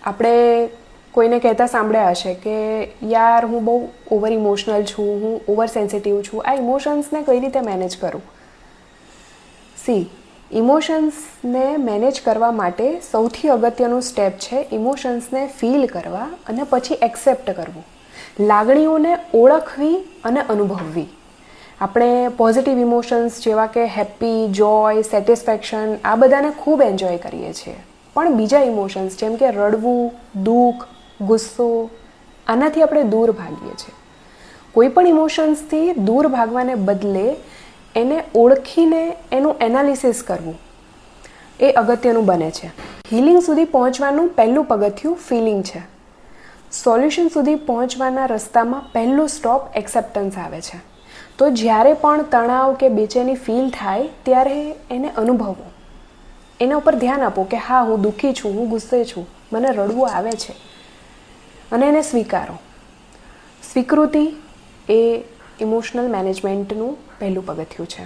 આપણે કોઈને કહેતા સાંભળ્યા હશે કે યાર હું બહુ ઓવર ઇમોશનલ છું, હું ઓવર સેન્સિટિવ છું, આ ઇમોશન્સને કઈ રીતે મેનેજ કરું? ઇમોશન્સને મેનેજ કરવા માટે સૌથી અગત્યનું સ્ટેપ છે ઇમોશન્સને ફીલ કરવા અને પછી એક્સેપ્ટ કરવું, લાગણીઓને ઓળખવી અને અનુભવવી. આપણે પોઝિટિવ ઇમોશન્સ જેવા કે હેપી, જોય, સેટિસ્ફેક્શન આ બધાને ખૂબ એન્જોય કરીએ છીએ, પણ બીજા ઇમોશન્સ જેમ કે રડવું, દુઃખ, ગુસ્સો આનાથી આપણે દૂર ભાગીએ છીએ. કોઈ પણ ઇમોશન્સથી દૂર ભાગવાને બદલે એને ઓળખીને એનું એનાલિસિસ કરવું એ અગત્યનું બને છે. હીલિંગ સુધી પહોંચવાનું પહેલું પગથિયું ફિલિંગ છે. સોલ્યુશન સુધી પહોંચવાના રસ્તામાં પહેલું સ્ટોપ એક્સેપ્ટન્સ આવે છે. તો જ્યારે પણ તણાવ કે બેચેની ફીલ થાય ત્યારે એને અનુભવો, એના ઉપર ધ્યાન આપો કે હા હું દુઃખી છું, હું ગુસ્સે છું, મને રડવું આવે છે અને એને સ્વીકારો. સ્વીકૃતિ એ ઇમોશનલ મેનેજમેન્ટનું પહેલું પગથિયું છે.